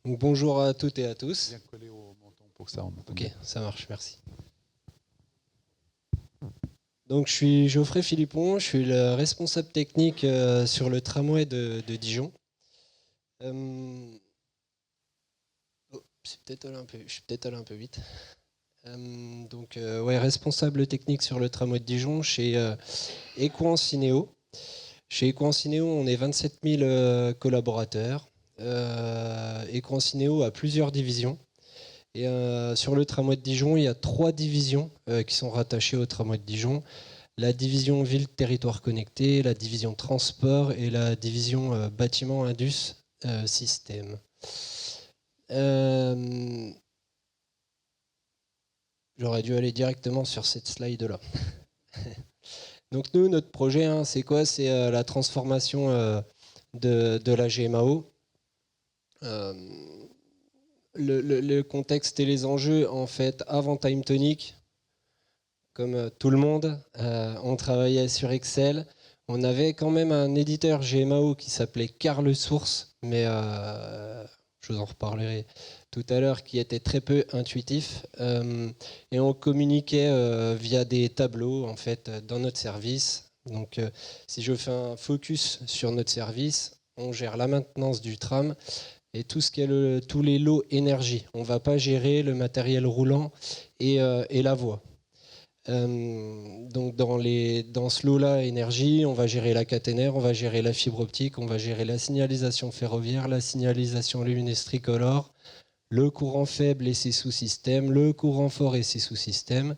Donc, bonjour à toutes et à tous. Bien collé au menton pour que ça remonte. Ok, ça marche, merci. Donc, je suis Geoffrey Philippon, je suis le responsable technique sur le tramway de Dijon. Je suis peut-être allé un peu vite. Ouais, responsable technique sur le tramway de Dijon chez Equans-Synéo. Chez Equans-Synéo, on est 27 000 collaborateurs. Equans-Synéo a plusieurs divisions. Et sur le tramway de Dijon, il y a 3 divisions qui sont rattachées au tramway de Dijon. La division ville territoire connecté, la division transport et la division bâtiment indus système. J'aurais dû aller directement sur cette slide-là. Donc nous, notre projet, c'est quoi? C'est la transformation de la GMAO. Le contexte et les enjeux, en fait, avant TimeTonic, comme tout le monde, on travaillait sur Excel. On avait quand même un éditeur GMAO qui s'appelait CarleSource, mais je vous en reparlerai tout à l'heure, qui était très peu intuitif. Et on communiquait via des tableaux, en fait, dans notre service. Donc, si je fais un focus sur notre service, on gère la maintenance du tram et tout ce qui est tous les lots énergie. On ne va pas gérer le matériel roulant et la voie. Donc dans ce lot-là énergie, on va gérer la caténaire, on va gérer la fibre optique, on va gérer la signalisation ferroviaire, la signalisation lumineuse tricolore, le courant faible et ses sous-systèmes, le courant fort et ses sous-systèmes.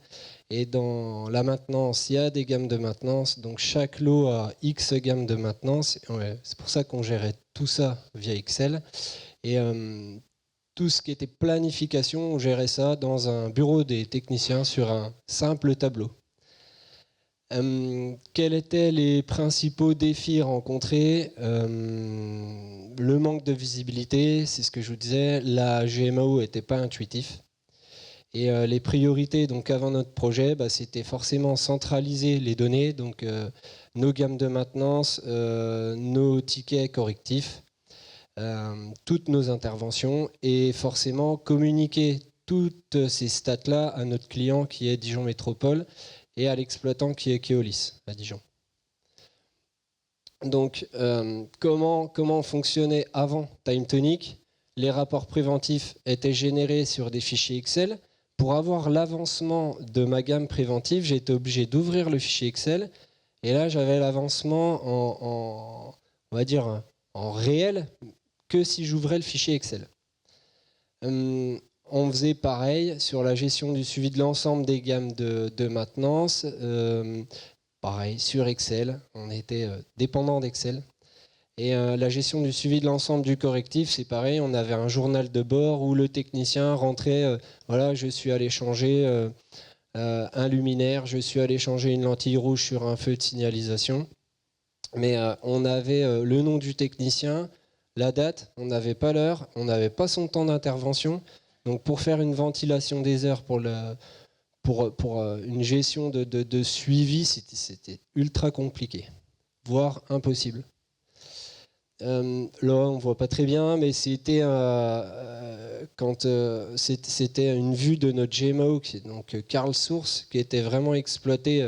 Et dans la maintenance, il y a des gammes de maintenance. Donc chaque lot a X gammes de maintenance. C'est pour ça qu'on gérait tout ça via Excel. Et tout ce qui était planification, on gérait ça dans un bureau des techniciens sur un simple tableau. Quels étaient les principaux défis rencontrés? Le manque de visibilité, c'est ce que je vous disais. La GMAO n'était pas intuitif. Et les priorités, donc avant notre projet, c'était forcément centraliser les données, donc nos gammes de maintenance, nos tickets correctifs, toutes nos interventions, et forcément communiquer toutes ces stats-là à notre client qui est Dijon Métropole et à l'exploitant qui est Keolis à Dijon. Donc, comment fonctionnait avant TimeTonic? Les rapports préventifs étaient générés sur des fichiers Excel. Pour avoir l'avancement de ma gamme préventive, j'étais obligé d'ouvrir le fichier Excel. Et là, j'avais l'avancement on va dire, en réel que si j'ouvrais le fichier Excel. On faisait pareil sur la gestion du suivi de l'ensemble des gammes de maintenance. Pareil, sur Excel, on était dépendant d'Excel. Et la gestion du suivi de l'ensemble du correctif, c'est pareil, on avait un journal de bord où le technicien rentrait, voilà, je suis allé changer un luminaire, je suis allé changer une lentille rouge sur un feu de signalisation. Mais on avait le nom du technicien, la date, on n'avait pas l'heure, on n'avait pas son temps d'intervention. Donc pour faire une ventilation des heures pour une gestion de suivi, c'était ultra compliqué, voire impossible. Là, on voit pas très bien, mais c'était c'était une vue de notre GMAO, donc CarleSource, qui était vraiment exploité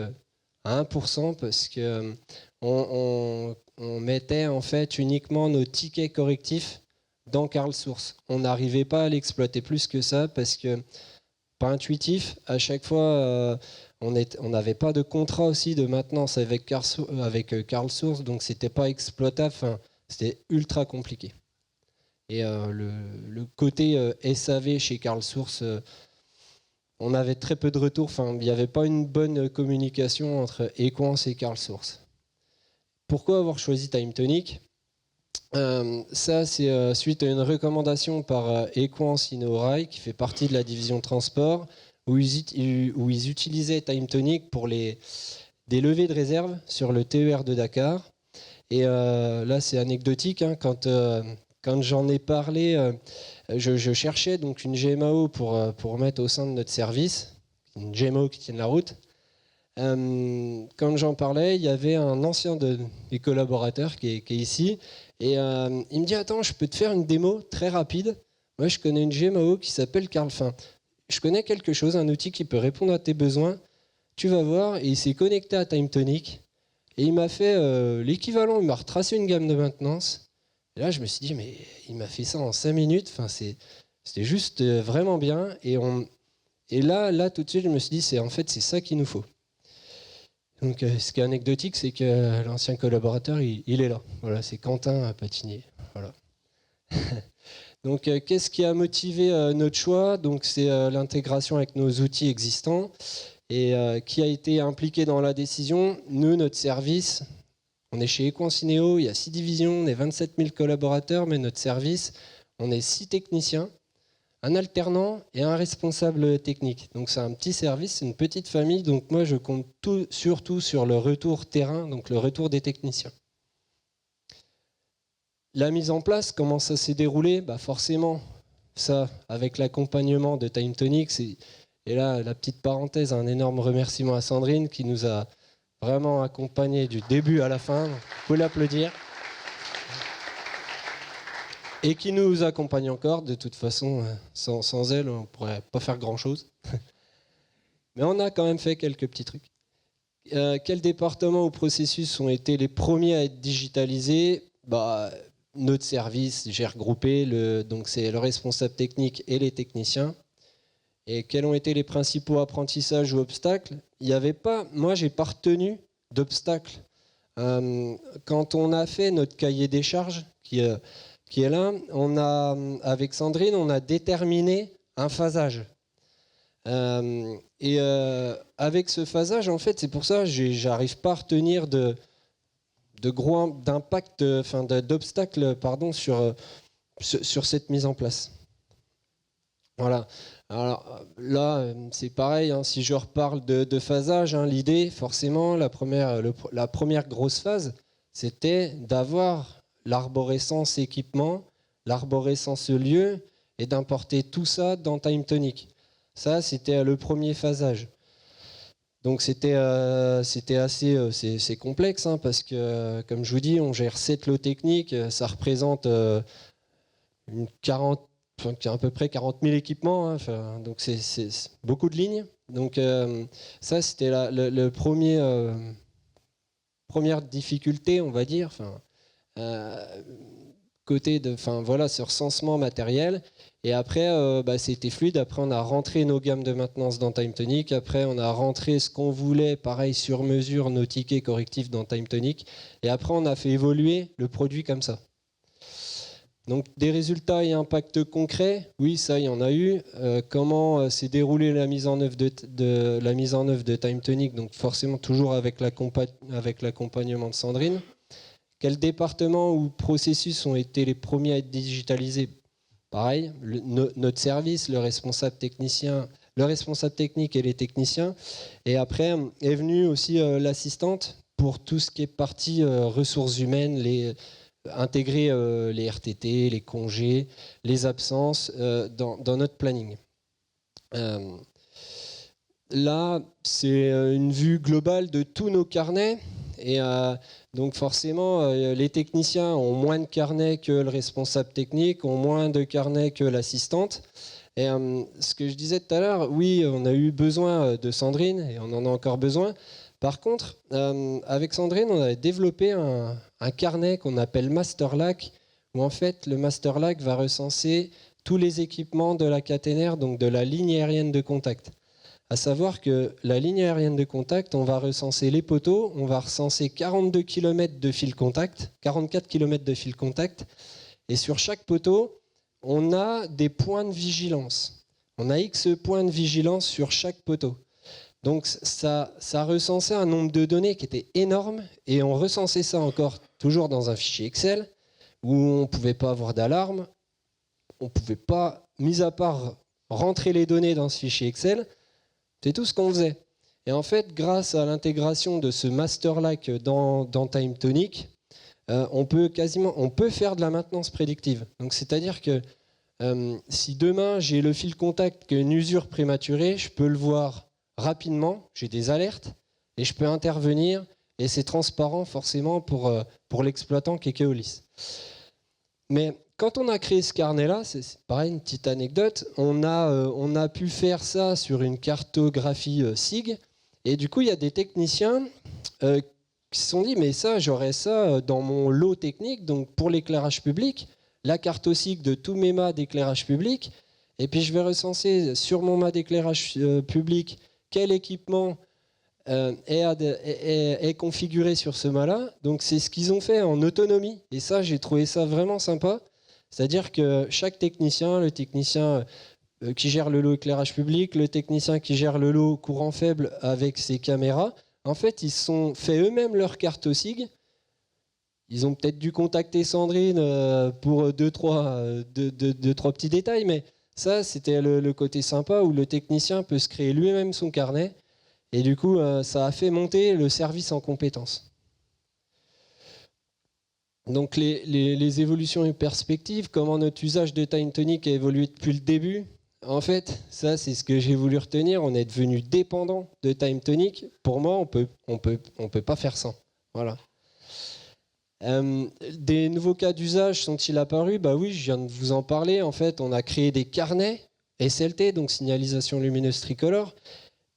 à 1%, parce que on mettait en fait uniquement nos tickets correctifs dans CarleSource. On n'arrivait pas à l'exploiter plus que ça, parce que pas intuitif. À chaque fois, on n'avait pas de contrat aussi de maintenance avec CarleSource, donc c'était pas exploitable. Enfin, c'était ultra compliqué. Et le côté SAV chez CarleSource, on avait très peu de retours. Enfin, il n'y avait pas une bonne communication entre Equans et CarleSource. Pourquoi avoir choisi TimeTonic? Ça, c'est suite à une recommandation par Equans Innorail, qui fait partie de la division transport, où ils utilisaient TimeTonic pour des levées de réserve sur le TER de Dakar. Et là, c'est anecdotique, quand j'en ai parlé, je cherchais donc une GMAO pour mettre au sein de notre service, une GMAO qui tienne la route. Quand j'en parlais, il y avait un ancien des collaborateurs qui est ici, et il me dit: attends, je peux te faire une démo très rapide Moi, je connais une GMAO qui s'appelle Carlfin. Je connais quelque chose, un outil qui peut répondre à tes besoins. Tu vas voir, et il s'est connecté à TimeTonic. Et il m'a fait l'équivalent, il m'a retracé une gamme de maintenance. Et là, je me suis dit, mais il m'a fait ça en 5 minutes. Enfin, c'était juste vraiment bien. Et là, tout de suite, je me suis dit, c'est ça qu'il nous faut. Donc, ce qui est anecdotique, c'est que l'ancien collaborateur, il est là. Voilà, c'est Quentin Patinier. Voilà. Donc, qu'est-ce qui a motivé notre choix? Donc, c'est l'intégration avec nos outils existants. Et qui a été impliqué dans la décision? Nous, notre service, on est chez Equincineo, il y a 6 divisions, on est 27 000 collaborateurs, mais notre service, on est 6 techniciens, un alternant et un responsable technique. Donc c'est un petit service, c'est une petite famille, donc moi je compte surtout sur le retour terrain, donc le retour des techniciens. La mise en place, comment ça s'est déroulé? Forcément, ça, avec l'accompagnement de TimeTonic, et là, la petite parenthèse, un énorme remerciement à Sandrine qui nous a vraiment accompagnés du début à la fin. Vous pouvez l'applaudir. Et qui nous accompagne encore. De toute façon, sans elle, on ne pourrait pas faire grand-chose. Mais on a quand même fait quelques petits trucs. Quels départements ou processus ont été les premiers à être digitalisés? Notre service, j'ai regroupé, donc c'est le responsable technique et les techniciens. Et quels ont été les principaux apprentissages ou obstacles? Il n'y avait pas, moi j'ai pas retenu d'obstacles. Quand on a fait notre cahier des charges, qui est là, avec Sandrine, on a déterminé un phasage. Avec ce phasage, en fait, c'est pour ça que j'arrive pas à retenir d'obstacles sur cette mise en place. Voilà. Alors là, c'est pareil, hein, si je reparle de phasage, hein, l'idée, forcément, la première grosse phase, c'était d'avoir l'arborescence équipement, l'arborescence lieu, et d'importer tout ça dans TimeTonic. Ça, c'était le premier phasage. Donc c'était assez c'est complexe, hein, parce que, comme je vous dis, on gère 7 lots techniques, ça représente à peu près 40 000 équipements, hein, donc c'est beaucoup de lignes. Donc ça, c'était première difficulté, on va dire, côté ce recensement matériel. Et après, c'était fluide. Après, on a rentré nos gammes de maintenance dans TimeTonic. Après, on a rentré ce qu'on voulait, pareil, sur mesure, nos tickets correctifs dans TimeTonic. Et après, on a fait évoluer le produit comme ça. Donc des résultats et impacts concrets, oui, ça il y en a eu. Comment s'est déroulée la mise en œuvre de TimeTonic? Donc forcément toujours avec l'accompagnement de Sandrine. Quels départements ou processus ont été les premiers à être digitalisés? Pareil, notre service, le responsable technique et les techniciens. Et après est venue aussi l'assistante pour tout ce qui est partie ressources humaines, intégrer les RTT, les congés, les absences dans notre planning. Là, c'est une vue globale de tous nos carnets. Et donc forcément, les techniciens ont moins de carnets que le responsable technique, ont moins de carnets que l'assistante. Et ce que je disais tout à l'heure, oui, on a eu besoin de Sandrine, et on en a encore besoin. Par contre, avec Sandrine, on a développé un carnet qu'on appelle MasterLAC, où en fait, le MasterLAC va recenser tous les équipements de la caténaire, donc de la ligne aérienne de contact. À savoir que la ligne aérienne de contact, on va recenser les poteaux, on va recenser 42 km de fil contact, 44 km de fil contact, et sur chaque poteau, on a des points de vigilance. On a X points de vigilance sur chaque poteau. Donc ça recensait un nombre de données qui était énorme, et on recensait ça encore toujours dans un fichier Excel, où on ne pouvait pas avoir d'alarme, on ne pouvait pas, mis à part rentrer les données dans ce fichier Excel, c'est tout ce qu'on faisait. Et en fait, grâce à l'intégration de ce MasterLAC dans TimeTonic, on peut faire de la maintenance prédictive. Donc, c'est-à-dire que si demain j'ai le fil contact qu'une usure prématurée, je peux le voir rapidement, j'ai des alertes et je peux intervenir, et c'est transparent forcément pour l'exploitant qui est Keolis. Mais quand on a créé ce carnet-là, c'est pareil, une petite anecdote, on a pu faire ça sur une cartographie SIG. Et du coup, il y a des techniciens qui se sont dit, mais ça, j'aurais ça dans mon lot technique, donc pour l'éclairage public, la carte SIG de tous mes mâts d'éclairage public. Et puis, je vais recenser sur mon mât d'éclairage public quel équipement est configuré sur ce mât-là. Donc, c'est ce qu'ils ont fait en autonomie. Et ça, j'ai trouvé ça vraiment sympa. C'est-à-dire que chaque technicien, le technicien qui gère le lot éclairage public, le technicien qui gère le lot courant faible avec ses caméras, en fait, ils se sont fait eux-mêmes leur carte SIG. Ils ont peut-être dû contacter Sandrine pour deux, trois petits détails, mais ça, c'était le côté sympa où le technicien peut se créer lui-même son carnet. Et du coup, ça a fait monter le service en compétences. Donc les évolutions et perspectives, comment notre usage de Time Tonic a évolué depuis le début. En fait, ça c'est ce que j'ai voulu retenir. On est devenu dépendant de Time Tonic. Pour moi, on peut pas faire sans. Voilà. Des nouveaux cas d'usage sont-ils apparus? Bah oui, je viens de vous en parler. En fait, on a créé des carnets SLT, donc signalisation lumineuse tricolore,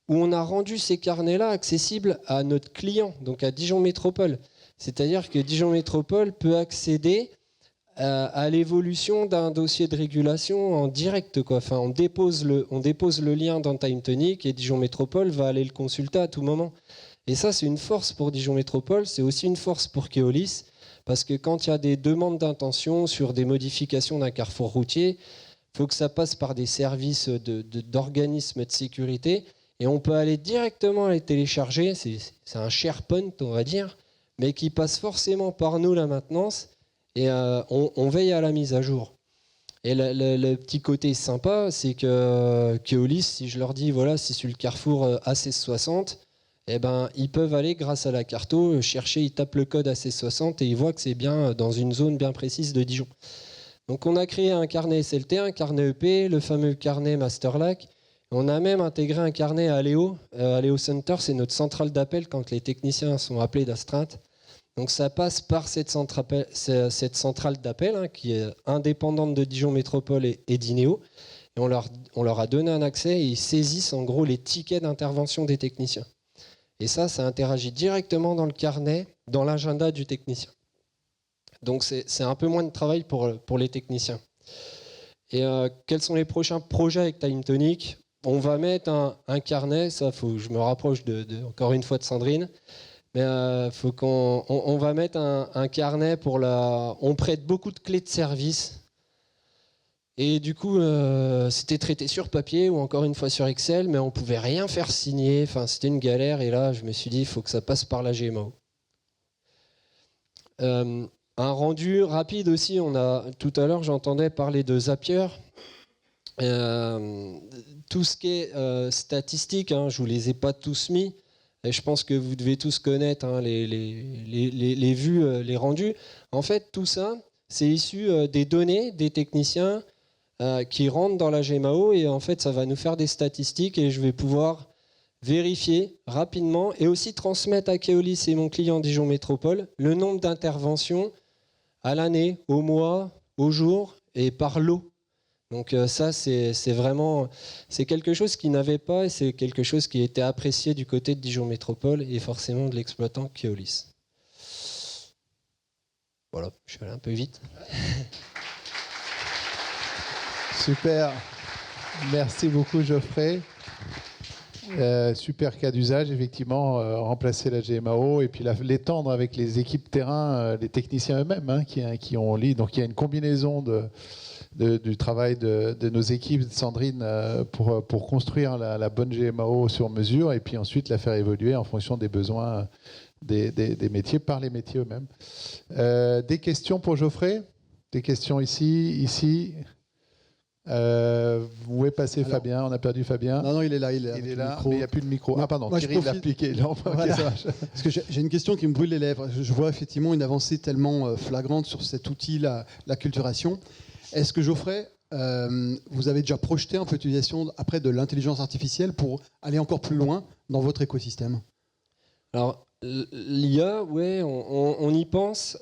où on a rendu ces carnets-là accessibles à notre client, donc à Dijon Métropole. C'est-à-dire que Dijon Métropole peut accéder à l'évolution d'un dossier de régulation en direct, quoi. Enfin, on dépose le lien dans Time Tonic et Dijon Métropole va aller le consulter à tout moment. Et ça, c'est une force pour Dijon Métropole, c'est aussi une force pour Keolis, parce que quand il y a des demandes d'intention sur des modifications d'un carrefour routier, il faut que ça passe par des services d'organismes de sécurité, et on peut aller directement les télécharger, c'est un SharePoint, on va dire, mais qui passe forcément par nous la maintenance, et on veille à la mise à jour. Et le petit côté sympa, c'est que Keolis, si je leur dis, voilà, c'est sur le carrefour A1660, eh ben, ils peuvent aller, grâce à la carto, chercher, ils tapent le code A1660 et ils voient que c'est bien dans une zone bien précise de Dijon. Donc on a créé un carnet SLT, un carnet EP, le fameux carnet Masterlac. On a même intégré un carnet à Aléo. Aléo Center, c'est notre centrale d'appel quand les techniciens sont appelés d'astreinte. Donc ça passe par cette centrale d'appel qui est indépendante de Dijon Métropole et d'Ineo. Et on leur a donné un accès et ils saisissent en gros les tickets d'intervention des techniciens. Et ça interagit directement dans le carnet, dans l'agenda du technicien. Donc c'est un peu moins de travail pour les techniciens. Et quels sont les prochains projets avec Time Tonic? On va mettre un carnet, ça faut que je me rapproche encore une fois de Sandrine. Mais faut on va mettre un carnet pour on prête beaucoup de clés de service. Et du coup, c'était traité sur papier ou encore une fois sur Excel, mais on pouvait rien faire signer. Enfin, c'était une galère. Et là, je me suis dit, il faut que ça passe par la GMAO. Un rendu rapide aussi. Tout à l'heure, j'entendais parler de Zapier. Tout ce qui est statistique, je vous les ai pas tous mis. Et je pense que vous devez tous connaître les vues, les rendus. En fait, tout ça, c'est issu des données des techniciens qui rentrent dans la GMAO et en fait, ça va nous faire des statistiques et je vais pouvoir vérifier rapidement et aussi transmettre à Keolis et mon client Dijon Métropole le nombre d'interventions à l'année, au mois, au jour et par lot. Donc ça, c'est quelque chose qu'ils n'avaient pas et c'est quelque chose qui était apprécié du côté de Dijon Métropole et forcément de l'exploitant Keolis. Voilà, je suis allé un peu vite. Super, merci beaucoup Geoffrey. Super cas d'usage, effectivement, remplacer la GMAO et puis l'étendre avec les équipes terrain, les techniciens eux-mêmes qui ont lit. Donc il y a une combinaison du travail de nos équipes, de Sandrine, pour construire la bonne GMAO sur mesure et puis ensuite la faire évoluer en fonction des besoins des métiers, par les métiers eux-mêmes. Des questions pour Geoffrey? Des questions ici vous pouvez passer. Alors, Fabien, on a perdu Fabien. Non, il est là. Il est là, mais il n'y a plus de micro. Non, ah pardon, moi, Thierry l'a appliqué. Voilà. Parce que j'ai une question qui me brûle les lèvres. Je vois effectivement une avancée tellement flagrante sur cet outil, la culturation. Est-ce que Geoffrey, vous avez déjà projeté un peu l'utilisation après de l'intelligence artificielle pour aller encore plus loin dans votre écosystème? Alors, l'IA, ouais, on y pense.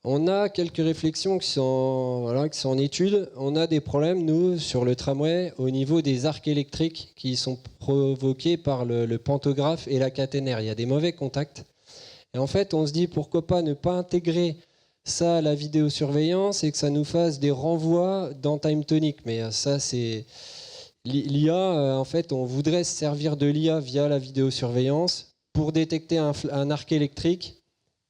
On a quelques réflexions qui sont en étude. On a des problèmes, nous, sur le tramway, au niveau des arcs électriques qui sont provoqués par le pantographe et la caténaire. Il y a des mauvais contacts. Et en fait, on se dit pourquoi pas ne pas intégrer ça à la vidéosurveillance et que ça nous fasse des renvois dans Time Tonic. Mais ça, c'est l'IA. En fait, on voudrait se servir de l'IA via la vidéosurveillance pour détecter un arc électrique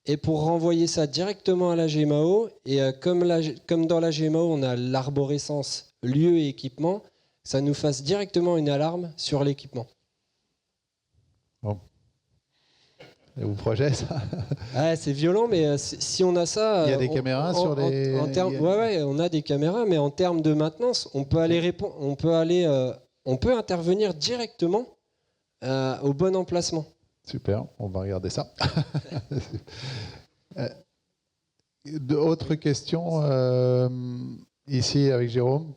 et pour renvoyer ça directement à la GMAO. Et comme dans la GMAO, on a l'arborescence lieu et équipement, ça nous fasse directement une alarme sur l'équipement. Bon. Et vous projet ça? Ouais, c'est violent, mais si on a ça... Il y a des caméras sur les... Ouais, on a des caméras, mais en termes de maintenance, on peut intervenir directement au bon emplacement. Super, on va regarder ça. Autre question ici avec Jérôme.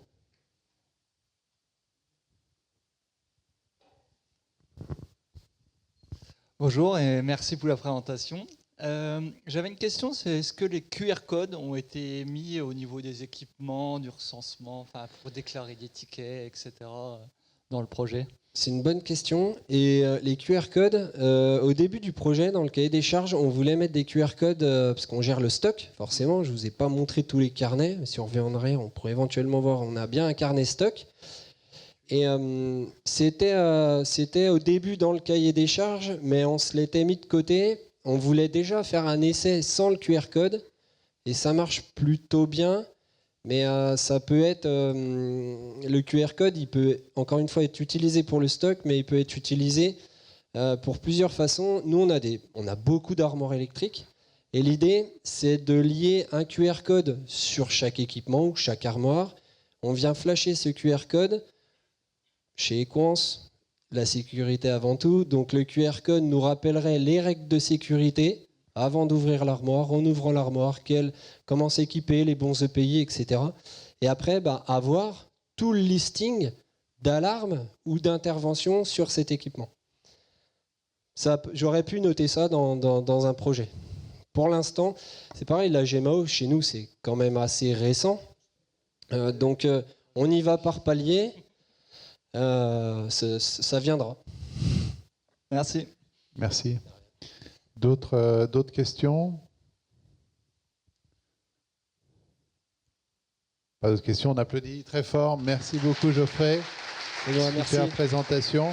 Bonjour et merci pour la présentation. J'avais une question, c'est est-ce que les QR codes ont été mis au niveau des équipements, du recensement, enfin, pour déclarer des tickets, etc. dans le projet? C'est une bonne question. Et les QR codes, au début du projet, dans le cahier des charges, on voulait mettre des QR codes parce qu'on gère le stock, forcément. Je ne vous ai pas montré tous les carnets. Mais si on revient en arrière, on pourrait éventuellement voir. On a bien un carnet stock. Et c'était au début dans le cahier des charges, mais on se l'était mis de côté. On voulait déjà faire un essai sans le QR code. Et ça marche plutôt bien. Mais ça peut être... le QR code, il peut encore une fois être utilisé pour le stock, mais il peut être utilisé pour plusieurs façons. Nous, on a beaucoup d'armoires électriques. Et l'idée, c'est de lier un QR code sur chaque équipement ou chaque armoire. On vient flasher ce QR code chez Equance, la sécurité avant tout. Donc le QR code nous rappellerait les règles de sécurité avant d'ouvrir l'armoire, en ouvrant l'armoire, comment s'équiper, les bons EPI, etc. Et après, avoir tout le listing d'alarmes ou d'interventions sur cet équipement. J'aurais pu noter ça dans un projet. Pour l'instant, c'est pareil, la GMAO, chez nous, c'est quand même assez récent. Donc, on y va par palier. Ça viendra. Merci. Merci. D'autres questions? Pas d'autres questions, on applaudit très fort. Merci beaucoup Geoffrey. Merci. Super présentation.